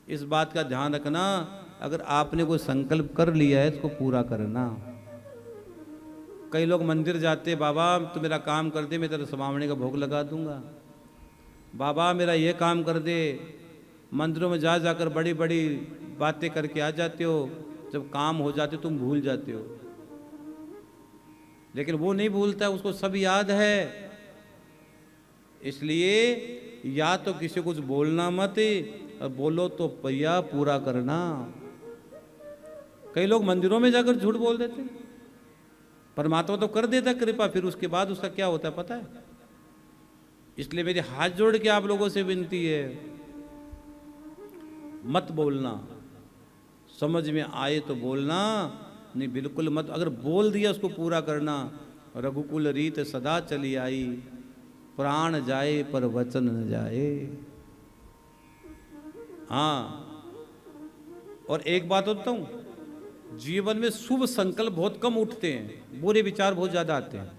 इस बात का ध्यान रखना, अगर आपने कोई संकल्प कर लिया है इसको पूरा करना। कई लोग मंदिर जाते, बाबा तो मेरा काम कर दे, मैं तेरे समावणे का भोग लगा दूंगा, बाबा मेरा ये काम कर दे। मंदिरों में जा जाकर बड़ी बड़ी बातें करके आ जाते हो, जब काम हो जाते तुम भूल जाते हो। लेकिन वो नहीं भूलता, उसको सब याद है। इसलिए या तो किसी को कुछ बोलना मत, और बोलो तो भैया पूरा करना। कई लोग मंदिरों में जाकर झूठ बोल देते, परमात्मा तो कर देता कृपा, फिर उसके बाद उसका क्या होता है पता है। इसलिए मेरे हाथ जोड़ के आप लोगों से विनती है, मत बोलना, समझ में आए तो बोलना, नहीं बिल्कुल मत। अगर बोल दिया उसको पूरा करना। रघुकुल रीत सदा चली आई, प्राण जाए पर वचन न जाए। हाँ, और एक बात बताऊं, जीवन में शुभ संकल्प बहुत कम उठते हैं, बुरे विचार बहुत ज्यादा आते हैं।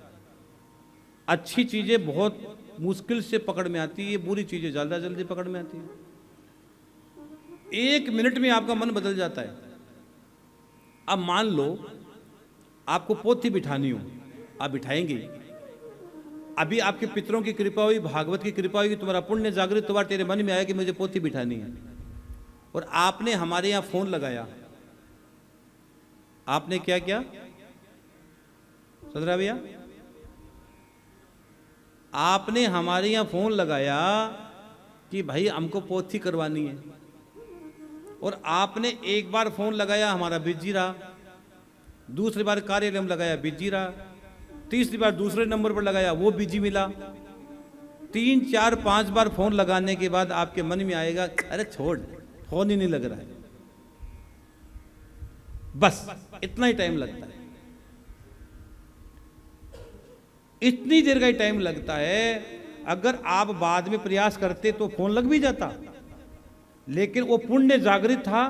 अच्छी चीजें बहुत मुश्किल से पकड़ में आती है, बुरी चीजें ज्यादा जल्दी पकड़ में आती है। 1 मिनट में आपका मन बदल जाता है। अब मान लो आपको पोथी बिठानी हो, आप बिठाएंगे। अभी आपके पितरों की कृपा हुई, भागवत की कृपा हुई, तुम्हारा पुण्य जागृत हुआ, तेरे मन में आया कि मुझे पोथी बिठानी है, और आपने हमारे यहां फोन लगाया। आपने क्या किया सदरा भैया? आपने हमारे यहां फोन लगाया कि भाई हमको पोथी करवानी है, और आपने एक बार फोन लगाया, हमारा बिजी रहा, दूसरी बार कार्यालय में लगाया, बिजी रहा, तीसरी बार दूसरे नंबर पर लगाया, वो बिजी मिला। 3, 4, 5 बार फोन लगाने के बाद आपके मन में आएगा अरे छोड़, फोन ही नहीं लग रहा है। बस इतना ही टाइम लगता है, इतनी देर का ही टाइम लगता है। अगर आप बाद में प्रयास करते तो फोन लग भी जाता, लेकिन वो पुण्य जागृत था,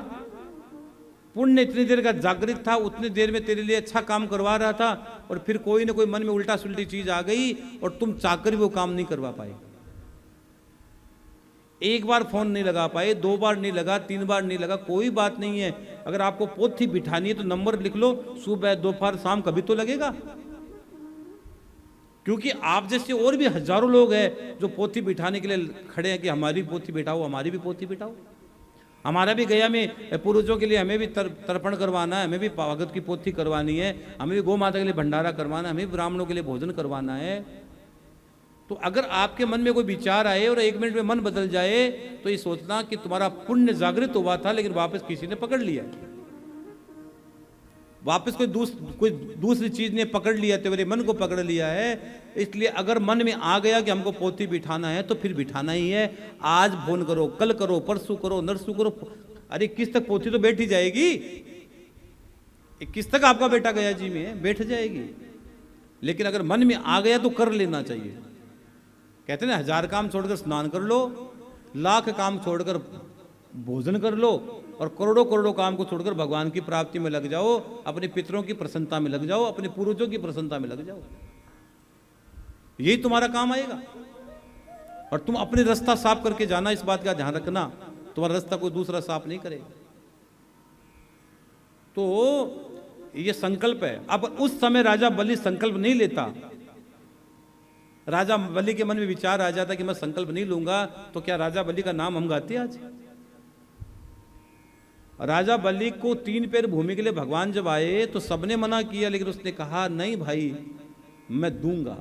पुण्य इतनी देर का जागृत था, उतनी देर में तेरे लिए अच्छा काम करवा रहा था, और फिर कोई ना कोई मन में उल्टा सुल्टी चीज आ गई और तुम चाहकर भी वो काम नहीं करवा पाए। एक बार फोन नहीं लगा पाए, 2 बार नहीं लगा, 3 बार नहीं लगा, कोई बात नहीं है। अगर आपको पोथी बिठानी है तो नंबर लिख लो, सुबह दोपहर शाम कभी तो लगेगा। क्योंकि आप जैसे और भी हजारों लोग हैं जो पोथी बिठाने के लिए खड़े हैं कि हमारी पोथी बिठाओ, हमारी भी पोथी बिठाओ। हमारा भी गया में पूर्वजों के लिए हमें भी तर्पण करवाना है, हमें भी भागवत की पोथी करवानी है, हमें भी गौ माता के लिए भंडारा करवाना है, हमें भी ब्राह्मणों के लिए भोजन करवाना है। तो अगर आपके मन में कोई विचार आए और 1 मिनट में मन बदल जाए, तो ये सोचना कि तुम्हारा पुण्य जागृत हुआ था, लेकिन वापस किसी ने पकड़ लिया, वापस कोई दूसरी चीज ने पकड़ लिया, तेरे मन को पकड़ लिया है। इसलिए अगर मन में आ गया कि हमको पोथी बिठाना है तो फिर बिठाना ही है। आज फोन करो, कल करो, परसों करो, नरसों करो। अरे 21 तक पोथी तो बैठी जाएगी, 21 तक आपका बेटा गया जी में बैठ जाएगी। लेकिन अगर मन में आ गया तो कर लेना चाहिए। कहते हैं ना, 1000 काम छोड़कर स्नान कर लो, लाख काम छोड़कर भोजन कर लो, और करोड़ों करोड़ों काम को छोड़कर भगवान की प्राप्ति में लग जाओ, अपने पितरों की प्रसन्नता में लग जाओ, अपने पूर्वजों की प्रसन्नता में लग जाओ। यही तुम्हारा काम आएगा। और तुम अपने रास्ता साफ करके जाना, इस बात का ध्यान रखना, तुम्हारा रास्ता कोई दूसरा साफ नहीं करेगा। तो ये संकल्प है। अब उस समय राजा बलि संकल्प नहीं लेता, राजा बलि के मन में विचार आ जाता कि मैं संकल्प नहीं लूंगा, तो क्या राजा बलि का नाम हम गाते आज? राजा बलि को 3 पैर भूमि के लिए भगवान जब आए तो सबने मना किया, लेकिन उसने कहा नहीं भाई मैं दूंगा।